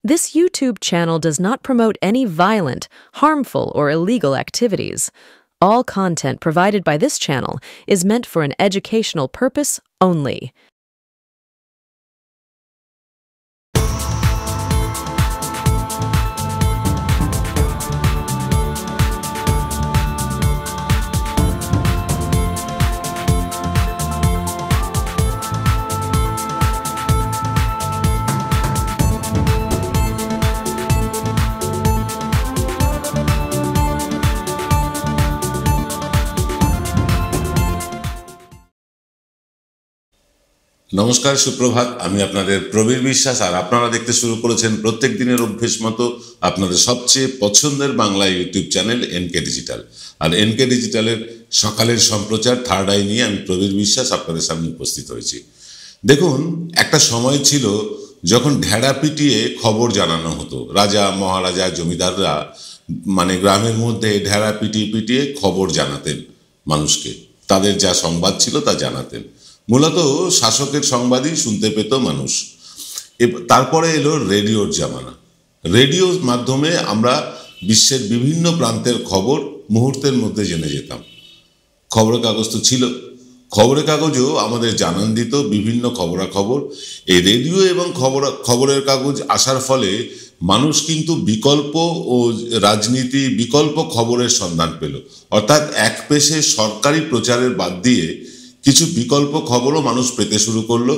This YouTube channel does not promote any violent, harmful, or illegal activities. All content provided by this channel is meant for an educational purpose only. নমস্কার, সুপ্রভাত। আমি আপনাদের প্রবীর বিশ্বাস, আর আপনারা দেখতে শুরু করেছেন প্রত্যেক দিনের অভ্যেস মতো আপনাদের সবচেয়ে পছন্দের Bangla YouTube channel NK digital. আর এনকে ডিজিটালের সকালের সম্প্রচার থার্ড আই নিয়ে আমি প্রবীর বিশ্বাস আপনাদের সামনে উপস্থিত হয়েছি। দেখুন, একটা সময় ছিল যখন ঢেড়া পিটিয়ে খবর জানানো হতো। রাজা মহারাজা জমিদাররা গ্রামের মধ্যে ঢেড়া পিটিয়ে পিটিয়ে খবর জানাতেন মানুষকে, তাদের যা সংবাদ ছিল তা জানাতেন। মূলত শাসকের সংবাদই শুনতে পেত মানুষ। তারপরে এলো রেডিওর জামানা। রেডিওর মাধ্যমে আমরা বিশ্বের বিভিন্ন প্রান্তের খবর মুহূর্তের মধ্যে জেনে যেতাম। খবরের কাগজ তো ছিল, খবরের কাগজও আমাদের জানান দিত বিভিন্ন খবরাখবর। এই রেডিও এবং খবরের কাগজ আসার ফলে মানুষ কিন্তু বিকল্প ও রাজনীতি বিকল্প খবরের সন্ধান পেল। অর্থাৎ এক পেশে সরকারি প্রচারের বাদ দিয়ে কিছু বিকল্প খবরও মানুষ পেতে শুরু করলো,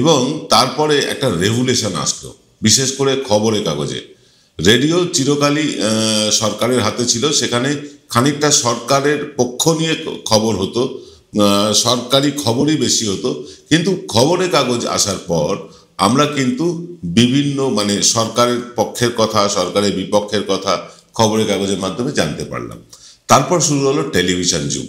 এবং তারপরে একটা রেভুলেশন আসলো, বিশেষ করে খবরের কাগজে। রেডিও চিরকালই সরকারের হাতে ছিল, সেখানে খানিকটা সরকারের পক্ষ নিয়ে খবর হতো, সরকারি খবরই বেশি হতো। কিন্তু খবরের কাগজ আসার পর আমরা কিন্তু বিভিন্ন সরকারের পক্ষের কথা, সরকারের বিপক্ষের কথা খবরের কাগজের মাধ্যমে জানতে পারলাম। তারপর শুরু হলো টেলিভিশন যুগ।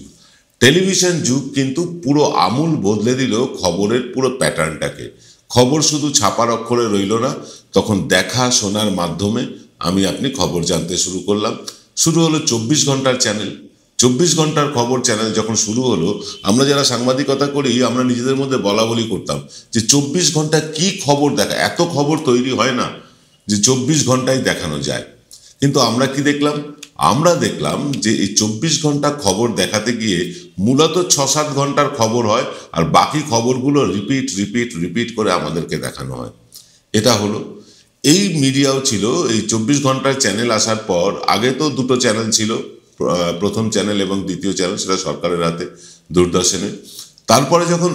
টেলিভিশন যুগ কিন্তু পুরো আমূল বদলে দিল খবরের পুরো প্যাটার্নটাকে। খবর শুধু ছাপার অক্ষরে রইল না, তখন দেখা শোনার মাধ্যমে আপনি খবর জানতে শুরু করলাম। শুরু হলো 24 ঘন্টার চ্যানেল। 24 ঘন্টার খবর চ্যানেল যখন শুরু হলো, আমরা যারা সাংবাদিকতা করি আমরা নিজেদের মধ্যে বলা বলি করতাম যে 24 ঘন্টা কি খবর দেখা, এত খবর তৈরি হয় না যে 24 ঘন্টায় দেখানো যায়। কিন্তু আমরা কি দেখলাম? আমরা দেখলাম যে এই 24 ঘন্টা খবর দেখাতে গিয়ে মূলত 6-7 ঘন্টার খবর হয়, আর বাকি খবরগুলো রিপিট করে আমাদেরকে দেখানো হয়। এটা হলো এই মিডিয়াও ছিল। এই 24 ঘন্টার চ্যানেল আসার পর, আগে তো দুটো চ্যানেল ছিল, প্রথম চ্যানেল এবং দ্বিতীয় চ্যানেল, সেটা সরকারের হাতে, দূরদর্শনের। তারপরে যখন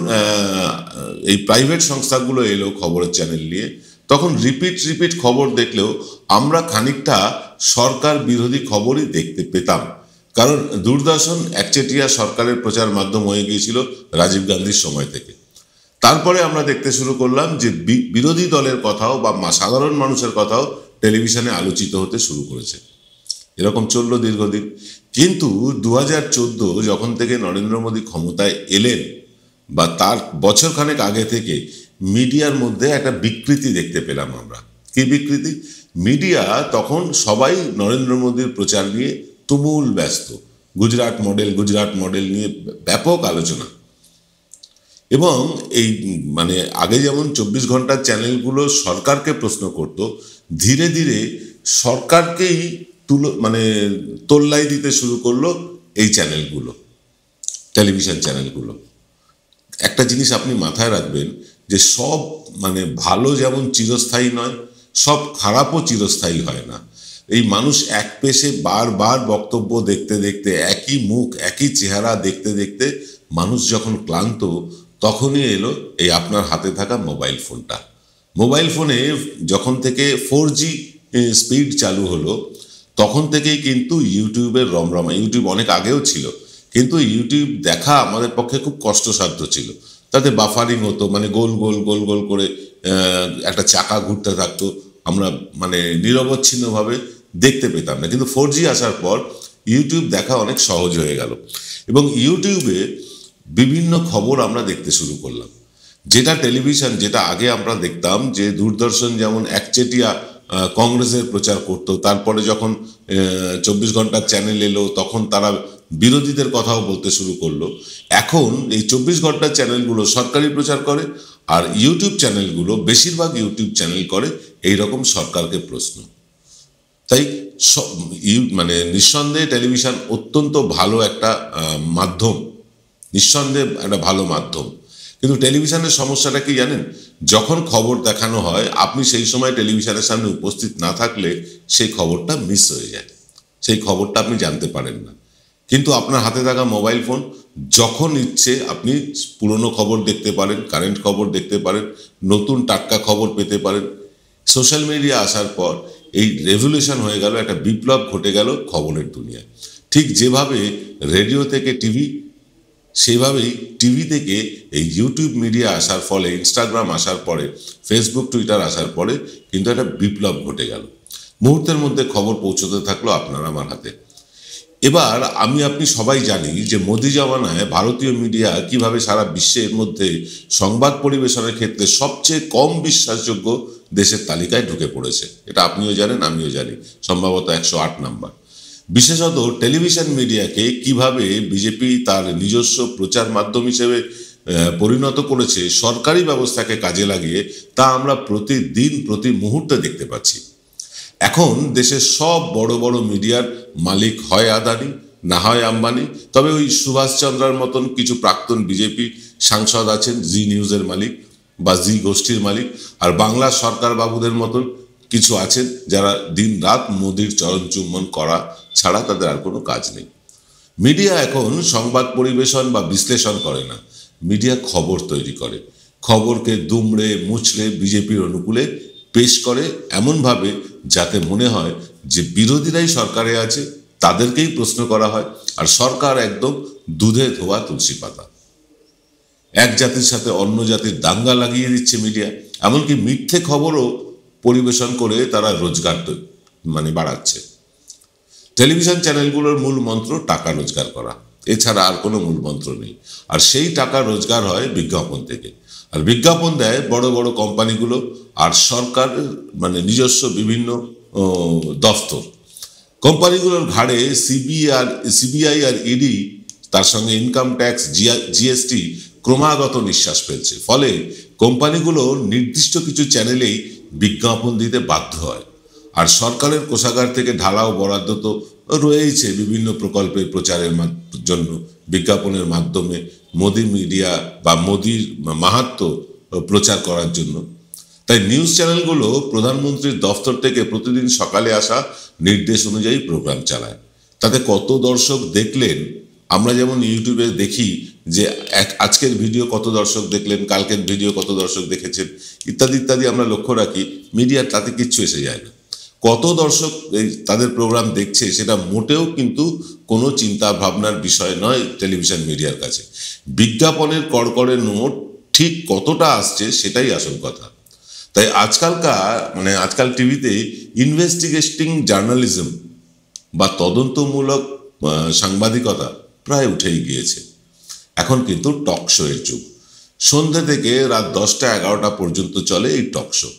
এই প্রাইভেট সংস্থাগুলো এলো খবরের চ্যানেল নিয়ে, তখন রিপিট খবর দেখলেও আমরা খানিকটা সরকার বিরোধী খবরই দেখতে পেতাম। কারণ দূরদর্শন একচেটিয়া সরকারের প্রচার মাধ্যম হয়ে গিয়েছিল রাজীব গান্ধীর সময় থেকে। তারপরে আমরা দেখতে শুরু করলাম যে বিরোধী দলের কথাও বা সাধারণ মানুষের কথাও টেলিভিশনে আলোচিত হতে শুরু করেছে। এরকম চললো দীর্ঘদিন। কিন্তু 2014 যখন থেকে নরেন্দ্র মোদী ক্ষমতায় এলেন, বা তার বছরখানেক আগে থেকে মিডিয়ার মধ্যে একটা বিকৃতি দেখতে পেলাম আমরা। কি বিকৃতি? মিডিয়া তখন সবাই নরেন্দ্র মোদীর প্রচার নিয়ে তুমুল ব্যস্ত। গুজরাট মডেল নিয়ে ব্যাপক আলোচনা। এবং এই আগে যেমন 24 ঘন্টার চ্যানেলগুলো সরকারকে প্রশ্ন করত, ধীরে ধীরে সরকারকেই তোল্লাই দিতে শুরু করলো এই চ্যানেলগুলো, টেলিভিশন চ্যানেলগুলো। একটা জিনিস আপনি মাথায় রাখবেন যে সব ভালো যেমন চিরস্থায়ী নয়, সব খারাপও চিরস্থায়ী হয় না। এই মানুষ এক পেশে বারবার বক্তব্য দেখতে দেখতে, একই মুখ একই চেহারা দেখতে দেখতে মানুষ যখন ক্লান্ত, তখনই এলো এই আপনার হাতে থাকা মোবাইল ফোনটা। মোবাইল ফোনে যখন থেকে 4G স্পিড চালু হলো, তখন থেকেই কিন্তু ইউটিউবের রমরমা। ইউটিউব অনেক আগেও ছিল, কিন্তু ইউটিউব দেখা আমাদের পক্ষে খুব কষ্টসাধ্য ছিল। তাতে বাফারিং হতো, গোল গোল করে একটা চাকা ঘুরতে থাকতো, আমরা নিরবচ্ছিন্নভাবে দেখতে পেতাম না। কিন্তু 4G আসার পর ইউটিউব দেখা অনেক সহজ হয়ে গেল, এবং ইউটিউবে বিভিন্ন খবর আমরা দেখতে শুরু করলাম। যেটা টেলিভিশন, যেটা আগে আমরা দেখতাম যে দূরদর্শন যেমন একচেটিয়া কংগ্রেসের প্রচার করত, তারপরে যখন 24 ঘন্টার চ্যানেল এলো তখন তারা বিরোধীদের কথাও বলতে শুরু করলো। এখন এই 24 ঘন্টার চ্যানেলগুলো সরকারি প্রচার করে, আর ইউটিউব চ্যানেলগুলো, বেশিরভাগ ইউটিউব চ্যানেল করে এই রকম সরকারকে প্রশ্ন। তাই মানে নিঃসন্দেহে টেলিভিশন অত্যন্ত ভালো একটা মাধ্যম, নিঃসন্দেহে একটা ভালো মাধ্যম। কিন্তু টেলিভিশনের সমস্যাটা কি জানেন? যখন খবর দেখানো হয় আপনি সেই সময় টেলিভিশনের সামনে উপস্থিত না থাকলে সেই খবরটা মিস হয়ে যায়, সেই খবরটা আপনি জানতে পারেন না। কিন্তু আপনার হাতে থাকা মোবাইল ফোন যখন ইচ্ছে আপনি পুরনো খবর দেখতে পারেন, কারেন্ট খবর দেখতে পারেন, নতুন টাটকা খবর পেতে পারেন। সোশ্যাল মিডিয়া আসার পর এই রেভলিউশন হয়ে গেল, একটা বিপ্লব ঘটে গেল খবরের দুনিয়ায়। ঠিক যেভাবে রেডিও থেকে টিভি, সেভাবেই টিভি থেকে এই ইউটিউব মিডিয়া আসার ফলে, ইনস্টাগ্রাম আসার পরে, ফেসবুক টুইটার আসার পরে কিন্তু একটা বিপ্লব ঘটে গেল। মুহূর্তের মধ্যে খবর পৌঁছতে থাকলো আপনার আমার হাতে। এবার আপনি সবাই জানি যে মোদি জমানায় ভারতীয় মিডিয়া কিভাবে সারা বিশ্বের মধ্যে সংবাদ পরিবেশনের ক্ষেত্রে সবচেয়ে কম বিশ্বাসযোগ্য দেশের তালিকায় ঢুকে পড়েছে। এটা আপনিও জানেন, আমিও জানি, সম্ভবত 108 নাম্বার। বিশেষত টেলিভিশন মিডিয়াকে কিভাবে বিজেপি তার নিজস্ব প্রচার মাধ্যম হিসেবে পরিণত করেছে সরকারি ব্যবস্থাকে কাজে লাগিয়ে, তা আমরা প্রতিদিন প্রতি মুহূর্তে দেখতে পাচ্ছি। এখন দেশের সব বড় বড় মিডিয়ার মালিক হয় আদানি, না হয় আম্বানি। তবে ওই সুভাষচন্দ্রার মতন কিছু প্রাক্তন বিজেপি সাংসদ আছেন জি নিউজের মালিক বা জি গোষ্ঠীর মালিক, আর বাংলার সরকার বাবুদের মতন কিছু আছেন যারা দিন রাত মোদির চরণ চুম্বন করা ছাড়া তাদের আর কোনো কাজ নেই। মিডিয়া এখন সংবাদ পরিবেশন বা বিশ্লেষণ করে না, মিডিয়া খবর তৈরি করে। খবরকে দুমড়ে মুচড়ে বিজেপির অনুকূলে পেশ করে এমনভাবে যাতে মনে হয় যে বিরোধীরাই সরকারে আছে, তাদেরকেই প্রশ্ন করা হয়, আর সরকার একদম দুধে ধোয়া তুলসী পাতা। এক জাতির সাথে অন্য জাতির দাঙ্গা লাগিয়ে দিচ্ছে মিডিয়া। এমনকি মিথ্যে খবরও পরিবেশন করে তারা রোজগার বাড়াচ্ছে। টেলিভিশন চ্যানেলগুলোর মূল মন্ত্র টাকা রোজগার করা, এছাড়া আর কোনো মূল মন্ত্র নেই। আর সেই টাকা রোজগার হয় বিজ্ঞাপন থেকে, আর বিজ্ঞাপন দেয় বড় বড় কোম্পানিগুলো আর সরকার নিজস্ব বিভিন্ন দফতর। কোম্পানিগুলোর ঘাড়ে সিবিআই আর ইডি, তার সঙ্গে ইনকাম ট্যাক্স, জিএসটি ক্রমাগত নিঃশ্বাস ফেলছে। ফলে কোম্পানিগুলো নির্দিষ্ট কিছু চ্যানেলেই বিজ্ঞাপন দিতে বাধ্য হয়। আর সরকারের কোষাগার থেকে ঢালাও বরাদ্দ তো রয়েইছে বিভিন্ন প্রকল্পের প্রচারের জন্য, বিজ্ঞাপনের মাধ্যমে মোদি মিডিয়া বা মোদির মাহাত্ম্য প্রচার করার জন্য। তাই নিউজ চ্যানেলগুলো প্রধানমন্ত্রীর দফতর থেকে প্রতিদিন সকালে আসা নির্দেশ অনুযায়ী প্রোগ্রাম চালায়। তাতে কত দর্শক দেখলেন, আমরা যেমন ইউটিউবে দেখি যে আজকের ভিডিও কত দর্শক দেখলেন, কালকের ভিডিও কত দর্শক দেখেছেন, ইত্যাদি ইত্যাদি আমরা লক্ষ্য রাখি। মিডিয়ার তাতে কিচ্ছু এসে যায় না। কত দর্শক তাদের প্রোগ্রাম দেখছে সেটা মোটেও কিন্তু কোনো চিন্তা ভাবনার বিষয় নয় টেলিভিশন মিডিয়ার কাছে। বিজ্ঞাপনের কড়কড়ে নোট ঠিক কতটা আসছে সেটাই আসল কথা। তাই আজকাল টিভিতে ইনভেস্টিগেটিং জার্নালিজম বা তদন্তমূলক সাংবাদিকতা প্রায় উঠেই গিয়েছে। এখন কিন্তু টক শো এর যুগ। সন্ধ্যে থেকে রাত 10টা-11টা পর্যন্ত চলে এই টক শো।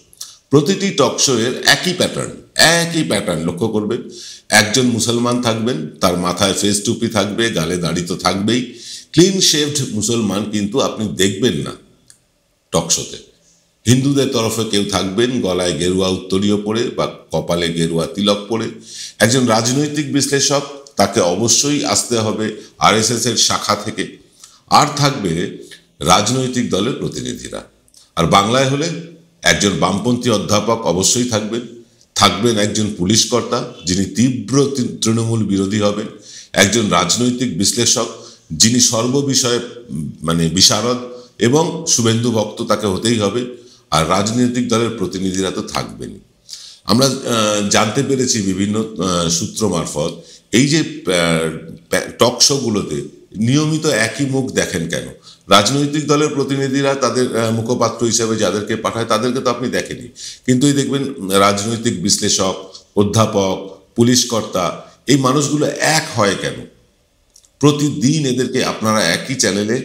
প্রতিটি টক শো এর একই প্যাটার্ন লক্ষ্য করবেন। একজন মুসলমান থাকবেন, তার মাথায় ফেস টুপি থাকবে, গালে দাড়ি তো থাকবেই। ক্লিন শেভড মুসলমান কিন্তু আপনি দেখবেন না টক শোতে। হিন্দুদের তরফে কেউ থাকবেন গলায় গেরুয়া উত্তরীয় পরে বা কপালে গেরুয়া তিলক পরে। একজন রাজনৈতিক বিশ্লেষক, তাকে অবশ্যই আসতে হবে আরএসএস এর শাখা থেকে। আর থাকবে রাজনৈতিক দলের প্রতিনিধিরা। আর বাংলায় হলে একজন বামপন্থী অধ্যাপক অবশ্যই থাকবেন একজন পুলিশ কর্তা যিনি তীব্র তৃণমূল বিরোধী হবেন, একজন রাজনৈতিক বিশ্লেষক যিনি সর্ববিষয়ে বিশারদ এবং শুভেন্দু ভক্ত, তাকে হতেই হবে। আর রাজনৈতিক দলের প্রতিনিধিরা তো থাকবেনই। আমরা জানতে পেরেছি বিভিন্ন সূত্র মারফত, এই যে টক শোগুলোতে নিয়মিত একই মুখ দেখেন কেন? রাজনৈতিক দলের প্রতিনিধিরা তাদের মুখপাত্র হিসেবে যাদেরকে পাঠায় তাদেরকে তো আপনি দেখেনি, কিন্তু এই দেখবেন রাজনৈতিক বিশ্লেষক, অধ্যাপক, পুলিশ কর্তা, এই মানুষগুলো এক হয় কেন? প্রতিদিন এদেরকে আপনারা একই চ্যানেলে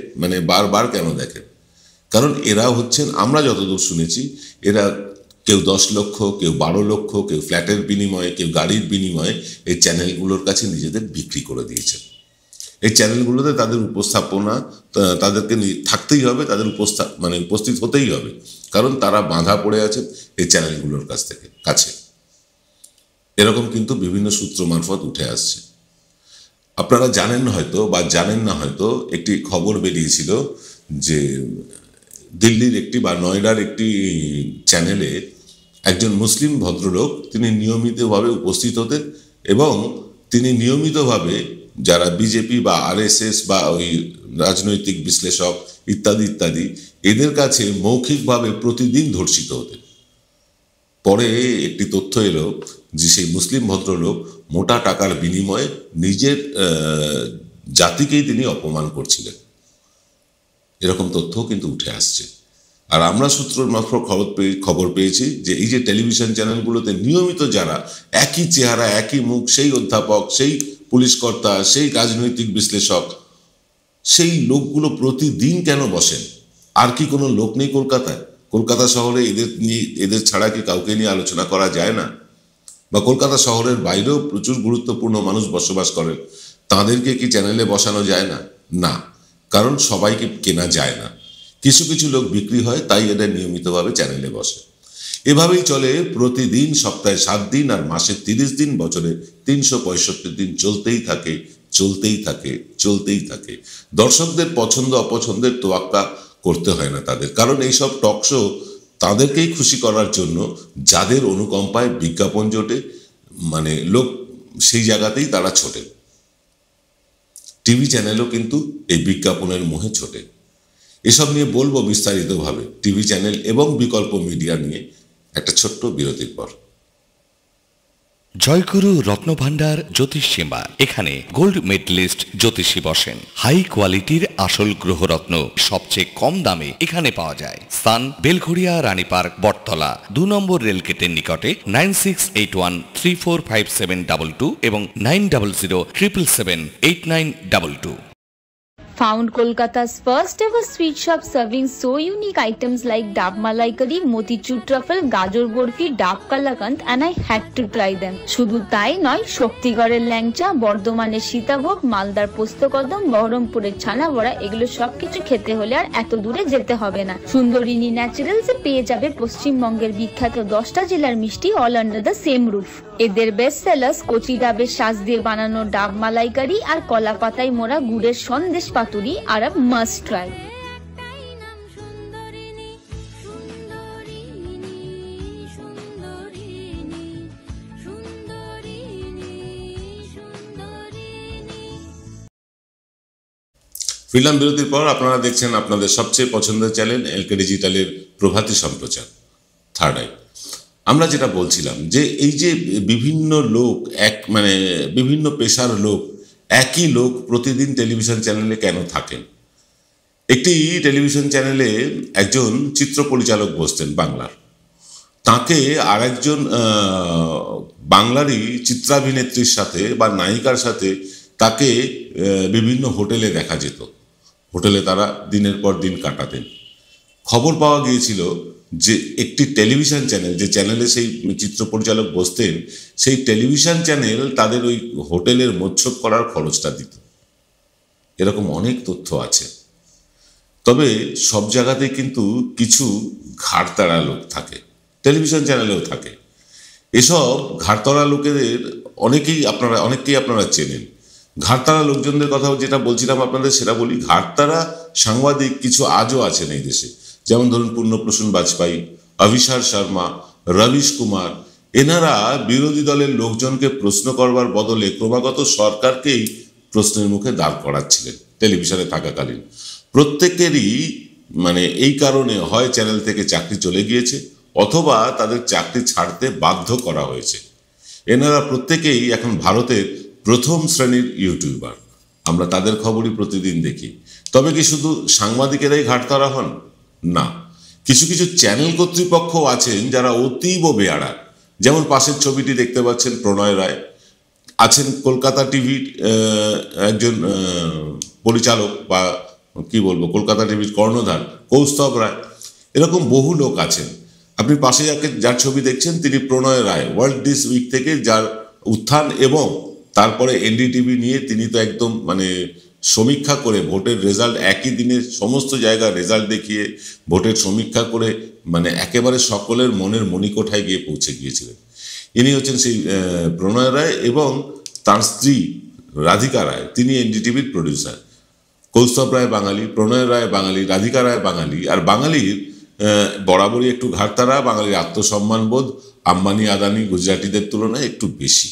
বারবার কেন দেখেন? কারণ এরা হচ্ছেন, আমরা যতদূর শুনেছি, এরা কেউ 10 লক্ষ, কেউ 12 লক্ষ, কেউ ফ্ল্যাটের বিনিময়ে, কেউ গাড়ির বিনিময়ে এই চ্যানেলগুলোর কাছে নিজেদের বিক্রি করে দিয়েছেন। এই চ্যানেলগুলোতে তাদের উপস্থাপনা, তাদেরকে থাকতেই হবে, তাদের উপস্থিত হতেই হবে। কারণ তারা বাঁধা পড়ে আছে এই চ্যানেলগুলোর কাছে। এরকম কিন্তু বিভিন্ন সূত্র মারফত উঠে আসছে। আপনারা জানেন হয়তো বা জানেন না হয়তো, একটি খবর বেরিয়েছিল যে দিল্লির একটি বা নয়ডার একটি চ্যানেলে একজন মুসলিম ভদ্রলোক, তিনি নিয়মিতভাবে উপস্থিত হতেন এবং তিনি নিয়মিতভাবে যারা বিজেপি বা আরএসএস বা ওই রাজনৈতিক বিশ্লেষক ইত্যাদি ইত্যাদি এদের কাছে মৌখিকভাবে প্রতিদিন ধর্ষিত হতেন। পরে একটি তথ্য এলো যে সেই মুসলিম ভদ্রলোক মোটা টাকার বিনিময়ে নিজের জাতিকেই তিনি অপমান করছিলেন। এরকম তথ্যও কিন্তু উঠে আসছে। আর আমরা সূত্রের মারফত খবর পেয়েছি যে এই যে টেলিভিশন চ্যানেলগুলোতে নিয়মিত যারা একই চেহারা একই মুখ, সেই অধ্যাপক, সেই পুলিশ কর্তা, সেই রাজনৈতিক বিশ্লেষক, সেই লোকগুলো প্রতিদিন কেন বসেন? আর কি কোনো লোক নেই কলকাতায়? কলকাতা শহরে এদের ছাড়া কি কাউকে নিয়ে আলোচনা করা যায় না? বা কলকাতা শহরের বাইরেও প্রচুর গুরুত্বপূর্ণ মানুষ বসবাস করেন, তাদেরকে কি চ্যানেলে বসানো যায় না? না, কারণ সবাইকে কেনা যায় না, কিছু কিছু লোক বিক্রি হয়, তাই এদের নিয়মিতভাবে চ্যানেলে বসে। এভাবেই চলে প্রতিদিন, সপ্তাহে 7 দিন আর মাসে 30 দিন, বছরে 365 দিন চলতেই থাকে। দর্শকদের পছন্দ অপছন্দের তোয়াক্কা করতে হয় না তাদের, কারণ এইসব টক শো তাদেরকেই খুশি করার জন্য, যাদের অনুকম্পায় বিজ্ঞাপন জোটে, মানে লোক সেই জায়গাতেই তারা ছোটে। টিভি চ্যানেলও কিন্তু এই বিজ্ঞাপনের মোহে ছোটে। এসব নিয়ে বলবো বিস্তারিতভাবে টিভি চ্যানেল এবং বিকল্প মিডিয়া নিয়ে একটা ছোট্ট বিরতির পর। জয়গুরু রত্নভান্ডার জ্যোতিষ চেম্বার, এখানে গোল্ড মেডেলিস্ট জ্যোতিষী বসেন। হাই কোয়ালিটির আসল গ্রহরত্ন সবচেয়ে কম দামে এখানে পাওয়া যায়। স্থান বেলঘড়িয়া, রানী পার্ক, বটতলা, 2 নম্বর রেলগেটের নিকটে। 9681345722 এবং 9007778922। Found Kolkata's first ever sweet shop serving so unique items like Dab Malai Curry, Motichur Truffle, Gajor Borfi, Dab Kalakand, and I had to try them. শুধু তাই নয়, শক্তিগড়ের ল্যাংচা, বর্ধমানের সীতাভোগ, মালদার পোস্তকদম, বহরমপুরের ছানা বড়া, এগুলো সবকিছু খেতে হলে আর এত দূরে যেতে হবে না। সুন্দরিনী ন্যাচারালসে পেয়ে যাবে পশ্চিমবঙ্গের বিখ্যাত 10টা জেলার মিষ্টি all under the same roof. এদের বেস্ট সেলার্স কচি ডাবের শাঁস দিয়ে বানানো ডাব মালাইকারি আর কলা পাতায় মোড়া গুড়ের সন্দেশ পাতুরি আর মাস্ট ট্রাই। ফিল্ম বিরতির পর আপনারা দেখছেন আপনাদের সবচেয়ে পছন্দের চ্যানেল এলকে ডিজিটালের প্রভাতী সম্প্রচার থার্ড আই। আমরা যেটা বলছিলাম যে এই যে বিভিন্ন লোক, বিভিন্ন পেশার লোক, একই লোক প্রতিদিন টেলিভিশন চ্যানেলে কেন থাকেন? একটি টেলিভিশন চ্যানেলে একজন চিত্র পরিচালক বসতেন বাংলার, তাকে আর একজন বাংলারই চিত্রাভিনেত্রীর সাথে বা নায়িকার সাথে তাকে বিভিন্ন হোটেলে দেখা যেত। হোটেলে তারা দিনের পর দিন কাটাতেন। খবর পাওয়া গিয়েছিল যে একটি টেলিভিশন চ্যানেল, যে চ্যানেলে সেই চিত্র পরিচালক বসতেন, সেই টেলিভিশন চ্যানেল তাদের ওই হোটেলের মোৎসব করার খরচটা দিত। এরকম অনেক তথ্য আছে। তবে সব জায়গাতেই কিন্তু কিছু ঘাড়তাড়া লোক থাকে, টেলিভিশন চ্যানেলেও থাকে। এসব ঘাড়তাড়া লোকেদের অনেকেই আপনারা চেনেন। ঘাড়তাড়া লোকজনদের কথা যেটা বলছিলাম আপনাদের, সেটা বলি। ঘাড়তাড়া সাংবাদিক কিছু আজও আছেন এই দেশে, যেমন ধরুন পূর্ণপ্রসূন বাজপেয়ী, অভিসার শর্মা, রবিশ কুমার। এনারা বিরোধী দলের লোকজনকে প্রশ্ন করবার বদলে ক্রমাগত সরকারকেই প্রশ্নের মুখে দাঁড় করাচ্ছিলেন টেলিভিশনে থাকাকালীন। প্রত্যেকেরই এই কারণে হয় চ্যানেল থেকে চাকরি চলে গিয়েছে, অথবা তাদের চাকরি ছাড়তে বাধ্য করা হয়েছে। এনারা প্রত্যেকেই এখন ভারতের প্রথম শ্রেণীর ইউটিউবার। আমরা তাদের খবরই প্রতিদিন দেখি। তবে কি শুধু সাংবাদিকেরাই ঘাড়তাড়া হন? না, কিছু কিছু চ্যানেল কর্তৃপক্ষ আছেন যারা অতীব বেয়াড়া। যেমন পাশের ছবিটি দেখতে পাচ্ছেন, প্রণয় রায় আছেন কলকাতা টিভির একজন পরিচালক, বা কি বলবো, কলকাতা টিভির কর্ণধার কৌস্তব রায়। এরকম বহু লোক আছেন। আপনি পাশে যার ছবি দেখছেন, তিনি প্রণয় রায়। ওয়ার্ল্ড দিস উইক থেকে যার উত্থান এবং তারপরে এনডিটিভি নিয়ে তিনি তো একদম সমীক্ষা করে ভোটের রেজাল্ট একই দিনে সমস্ত জায়গার রেজাল্ট দেখিয়ে ভোটের সমীক্ষা করে মানে একেবারে সকলের মনের মণিকোঠায় গিয়ে পৌঁছে গিয়েছিলেন। ইনি হচ্ছেন সেই প্রণয় রায় এবং তার স্ত্রী রাধিকা রায়, তিনি এনডিটিভির প্রডিউসার। কৌস্তব রায় বাঙালি, প্রণয় রায় বাঙালি, রাধিকা রায় বাঙালি। আর বাঙালির বরাবরই একটু ঘাটতারা, বাঙালির আত্মসম্মানবোধ আম্বানি আদানি গুজরাটিদের তুলনায় একটু বেশি,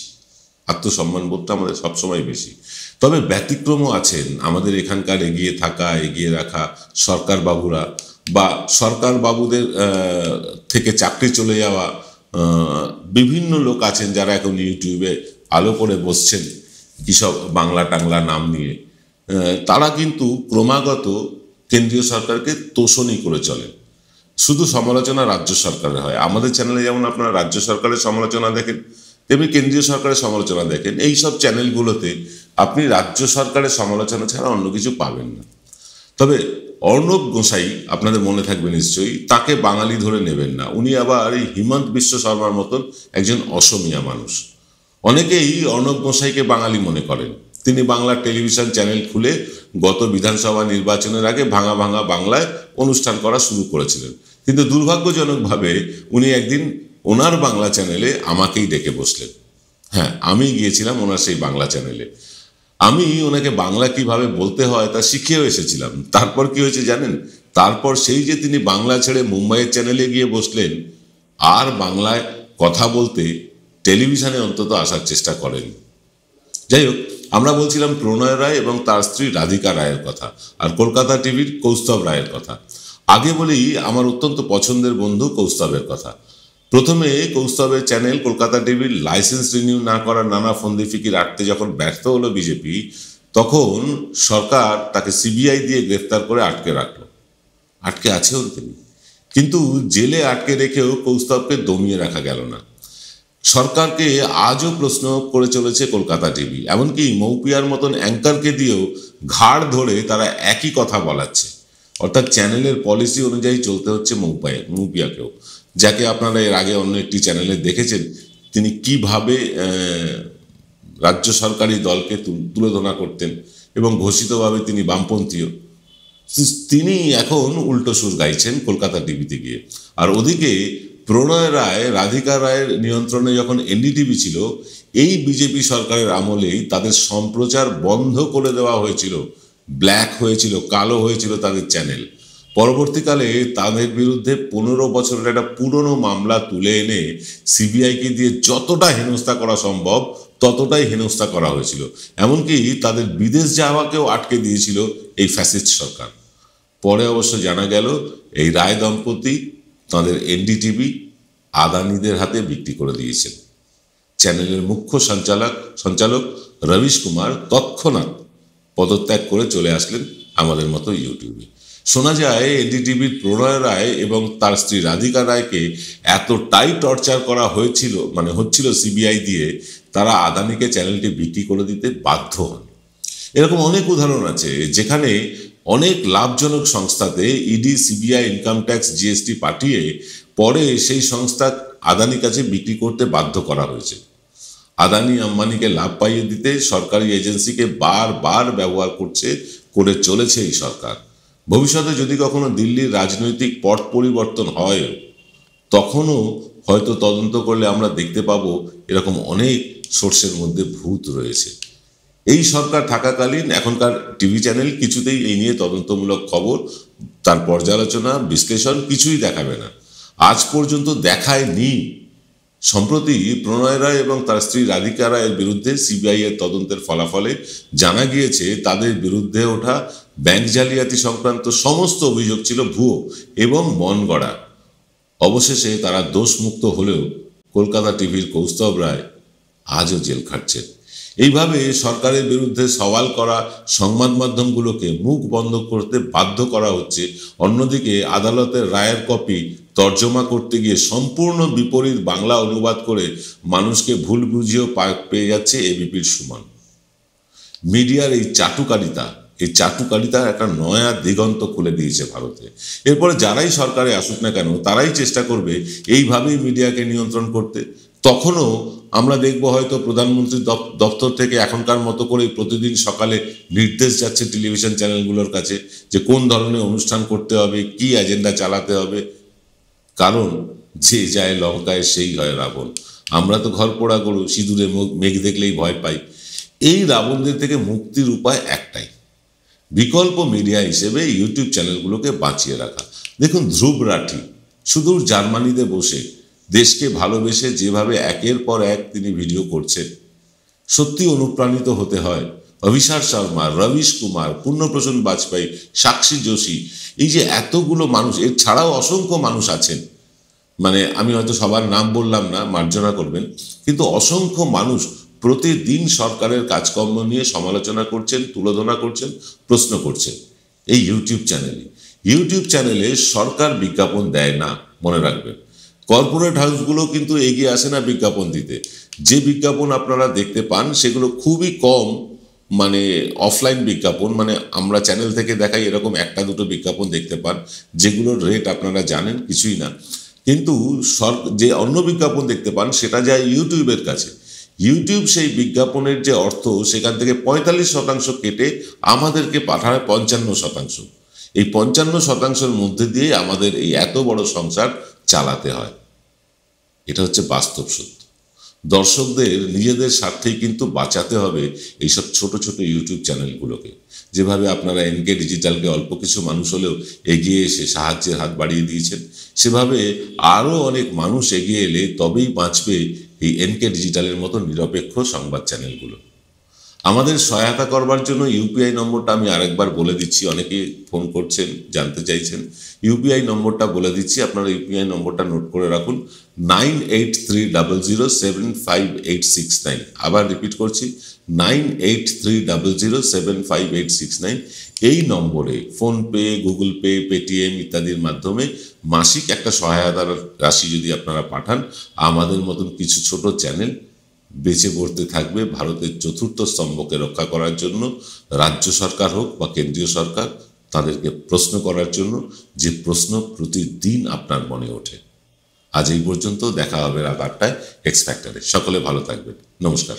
আত্মসম্মানবোধটা আমাদের সবসময় বেশি। তবে ব্যতিক্রমও আছেন আমাদের এখানকার এগিয়ে থাকা, এগিয়ে রাখা সরকার বাবুরা বা সরকার বাবুদের থেকে চাকরি চলে যাওয়া বিভিন্ন লোক আছেন যারা এখন ইউটিউবে আলো করে বসছেন কী সব বাংলা টাংলা নাম নিয়ে। তারা কিন্তু ক্রমাগত কেন্দ্রীয় সরকারকে তোষণই করে চলেন। শুধু সমালোচনা রাজ্য সরকারের হয়, আমাদের চ্যানেলে যেমন আপনারা রাজ্য সরকারের সমালোচনা দেখেন তেমনি কেন্দ্রীয় সরকারের সমালোচনা দেখেন। এই সব চ্যানেলগুলোতে আপনি রাজ্য সরকারের সমালোচনা ছাড়া অন্য কিছু পাবেন না। তবে অর্ণব গোসাই আপনাদের মনে থাকবে নিশ্চয়ই, তাকে বাঙালি ধরে নেবেন না। উনি আবার এই হিমন্ত বিশ্ব শর্মার মতন একজন অসমিয়া মানুষ। অনেকেই অর্ণব গোসাইকে বাঙালি মনে করেন। তিনি বাংলা টেলিভিশন চ্যানেল খুলে গত বিধানসভা নির্বাচনের আগে ভাঙা ভাঙা বাংলায় অনুষ্ঠান করা শুরু করেছিলেন, কিন্তু দুর্ভাগ্যজনকভাবে উনি একদিন ওনার বাংলা চ্যানেলে আমাকেই ডেকে বসলেন। হ্যাঁ, আমি গিয়েছিলাম ওনার সেই বাংলা চ্যানেলে। আমি ওনাকে বাংলা কিভাবে বলতে হয় তা শিখেও এসেছিলাম। তারপর কি হয়েছে জানেন? তারপর সেই যে তিনি বাংলা ছেড়ে মুম্বাইয়ের চ্যানেলে গিয়ে বসলেন, আর বাংলায় কথা বলতে টেলিভিশনে অন্তত আসার চেষ্টা করেন। যাই হোক, আমরা বলছিলাম প্রণয় রায় এবং তার স্ত্রী রাধিকা রায়ের কথা, আর কলকাতা টিভির কৌস্তব রায়ের কথা। আগে বলি আমার অত্যন্ত পছন্দের বন্ধু কৌস্তবের কথা। প্রথমে কৌস্তবের চ্যানেল কলকাতা টিভির লাইসেন্স রিনিউ না করার নানা ফন্দি ফিকির আটতে যখন ব্যর্থ হলো বিজেপি, তখন সরকার তাকে সিবিআই দিয়ে গ্রেফতার করে আটকে রাখলো। আটকে আছেও তিনি, কিন্তু জেলে আটকে রেখেও কৌস্তবকে দমিয়ে রাখা গেল না। সরকারকে আজও প্রশ্ন করে চলেছে কলকাতা টিভি, এমনকি মৌপিয়ার মতন অ্যাঙ্কারকে দিয়েও ঘাড় ধরে তারা একই কথা বলাচ্ছে। অর্থাৎ চ্যানেলের পলিসি অনুযায়ী চলতে হচ্ছে মৌপিয়াকেও, যাকে আপনারা এর আগে অন্য একটি চ্যানেলে দেখেছেন তিনি কিভাবে রাজ্য সরকারি দলকে তুলোধনা করতেন এবং ঘোষিতভাবে তিনি বামপন্থীও। তিনি এখন উল্টো সুর গাইছেন কলকাতা টিভিতে গিয়ে। আর ওদিকে প্রণয় রায় রাধিকা রায়ের নিয়ন্ত্রণে যখন এনডিটিভি ছিল, এই বিজেপি সরকারের আমলেই তাদের সম্প্রচার বন্ধ করে দেওয়া হয়েছিল, ব্ল্যাক হয়েছিল, কালো হয়েছিল তাদের চ্যানেল। পরবর্তীকালে তাদের বিরুদ্ধে 15 বছরের একটা পুরনো মামলা তুলে এনে সিবিআইকে দিয়ে যতটা হেনস্থা করা সম্ভব ততটাই হেনস্থা করা হয়েছিল। এমনকি তাদের বিদেশ যাওয়াকেও আটকে দিয়েছিল এই ফ্যাসিস্ট সরকার। পরে অবশ্য জানা গেল এই রায় দম্পতি তাদের এনডিটিভি আদানিদের হাতে বিক্রি করে দিয়েছেন। চ্যানেলের মুখ্য সঞ্চালক রবিশ কুমার তৎক্ষণাৎ পদত্যাগ করে চলে আসলেন আমাদের মতো ইউটিউবে। শোনা যায় এনডিটিভির প্রণয় রায় এবং তার স্ত্রী রাধিকা রায়কে এতটাই টর্চার করা হচ্ছিল সিবিআই দিয়ে, তারা আদানিকে চ্যানেলটি বিক্রি করে দিতে বাধ্য হন। এরকম অনেক উদাহরণ আছে যেখানে অনেক লাভজনক সংস্থাতে ED, CBI, income tax, GST পাঠিয়ে পরে সেই সংস্থা আদানির কাছে বিক্রি করতে বাধ্য করা হয়েছে। আদানি আম্বানিকে লাভ পাইয়ে দিতে সরকারি এজেন্সিকে বারবার ব্যবহার করে চলেছে এই সরকার। ভবিষ্যতে যদি কখনো দিল্লির রাজনৈতিক পট পরিবর্তন হয়, তখনও হয়তো তদন্ত করলে আমরা দেখতে পাবো এরকম অনেক সোর্সের মধ্যে ভূত রয়েছে। এই সরকার থাকাকালীন এখনকার টিভি চ্যানেল কিছুতেই এই নিয়ে তদন্তমূলক খবর, তার পর্যালোচনা, বিশ্লেষণ কিছুই দেখাবে না, আজ পর্যন্ত দেখায়নি। সম্প্রতি প্রণয় রায় এবং তার স্ত্রী রাধিকা রায়ের বিরুদ্ধে সিবিআই এর তদন্তের ফলাফলে জানা গিয়েছে তাদের বিরুদ্ধে ওঠা ব্যাংক জালিয়াতি সংক্রান্ত সমস্ত অভিযোগ ছিল ভুয়ো এবং মন গড়া। অবশেষে তারা দোষমুক্ত হলেও কলকাতা টিভির কৌস্তব রায় আজও জেল খাটছেন। এইভাবে সরকারের বিরুদ্ধে সওয়াল করা সংবাদ মাধ্যমগুলোকে মুখ বন্ধ করতে বাধ্য করা হচ্ছে। অন্যদিকে আদালতের রায়ের কপি তর্জমা করতে গিয়ে সম্পূর্ণ বিপরীত বাংলা অনুবাদ করে মানুষকে ভুল বুঝিয়েও পেয়ে যাচ্ছে এবিপির সুমন। মিডিয়ার এই চাটুকারিতা একটা নয়া দিগন্ত খুলে দিয়েছে ভারতে। এরপরে যারাই সরকারে আসুক না কেন, তারাই চেষ্টা করবে এইভাবেই মিডিয়াকে নিয়ন্ত্রণ করতে। তখনও আমরা দেখব হয়তো প্রধানমন্ত্রীর দপ্তর থেকে এখনকার মতো করে প্রতিদিন সকালে নির্দেশ যাচ্ছে টেলিভিশন চ্যানেলগুলোর কাছে যে কোন ধরনের অনুষ্ঠান করতে হবে, কি এজেন্ডা চালাতে হবে। কারণ যে যায় লঙ্কায় সেই হয় রাবণ। আমরা তো ঘর পোড়া গরু, সিঁদুরে মেঘ দেখলেই ভয় পাই। এই রাবণদের থেকে মুক্তির উপায় একটাই, বিকল্প মিডিয়া হিসেবে ইউটিউব চ্যানেলগুলোকে বাঁচিয়ে রাখা। দেখুন, ধ্রুব রাঠি সুদূর জার্মানিতে বসে দেশকে ভালোবেসে যেভাবে একের পর এক তিনি ভিডিও করছেন, সত্যি অনুপ্রাণিত হতে হয়। অভিষার শর্মা, রবিশ কুমার, পূর্ণপ্রসন বাজপেয়ী, সাক্ষী যোশী, এই যে এতগুলো মানুষ, এর ছাড়াও অসংখ্য মানুষ আছেন, মানে আমি হয়তো সবার নাম বললাম না, মার্জনা করবেন, কিন্তু অসংখ্য মানুষ প্রতিদিন সরকারের কাজকর্ম নিয়ে সমালোচনা করছেন, তুলোধনা করছেন, প্রশ্ন করছেন এই ইউটিউব চ্যানেলে সরকার বিজ্ঞাপন দেয় না, মনে রাখবেন। কর্পোরেট হাউসগুলো কিন্তু এগিয়ে আসে না বিজ্ঞাপন দিতে। যে বিজ্ঞাপন আপনারা দেখতে পান সেগুলো খুবই কম, মানে অফলাইন বিজ্ঞাপন, মানে আমরা চ্যানেল থেকে দেখাই এরকম একটা দুটো বিজ্ঞাপন দেখতে পান, যেগুলোর রেট আপনারা জানেন কিছুই না। কিন্তু যে অন্য বিজ্ঞাপন দেখতে পান সেটা যায় ইউটিউবের কাছে। ইউটিউব সেই বিজ্ঞাপনের যে অর্থ সেখান থেকে 45% কেটে আমাদেরকে পাঠায় 55%। এই 55%-এর মধ্যে দিয়ে আমাদের এই এত বড় সংসার চালাতে হয়। এটা হচ্ছে বাস্তব সত্য। দর্শকদের নিজেদের স্বার্থেই কিন্তু বাঁচাতে হবে এইসব ছোট ছোট ইউটিউব চ্যানেলগুলোকে। যেভাবে আপনারা এনকে ডিজিটালকে অল্প কিছু মানুষ হলেও এগিয়ে এসে সাহায্যের হাত বাড়িয়ে দিয়েছেন, সেভাবে আরও অনেক মানুষ এগিয়ে এলে তবেই বাঁচবে এই এনকে ডিজিটালের মতো নিরপেক্ষ সংবাদ চ্যানেলগুলো। আমাদের সহায়তা করবার জন্য ইউপিআই নম্বরটা আমি আরেকবার বলে দিচ্ছি, অনেকে ফোন করছেন, জানতে চাইছেন। ইউপিআই নম্বরটা বলে দিচ্ছি, আপনারা ইউপিআই নম্বরটা নোট করে রাখুন, 9830075869। আবার রিপিট করছি, 9830075869। এই নম্বরে ফোনপে, গুগল পে, পেটিএম ইত্যাদির মাধ্যমে মাসিক একটা সহায়তার রাশি যদি আপনারা পাঠান, আমাদের মতন কিছু ছোট চ্যানেল বেঁচে পড়তে থাকবে ভারতের চতুর্থ স্তম্ভকে রক্ষা করার জন্য। রাজ্য সরকার হোক বা কেন্দ্রীয় সরকার, তাদেরকে প্রশ্ন করার জন্য, যে প্রশ্ন প্রতিদিন আপনার মনে ওঠে। আজ এই পর্যন্ত, দেখা হবে রাত 8টায় এক্স ফ্যাক্টরে। সকলে ভালো থাকবেন, নমস্কার।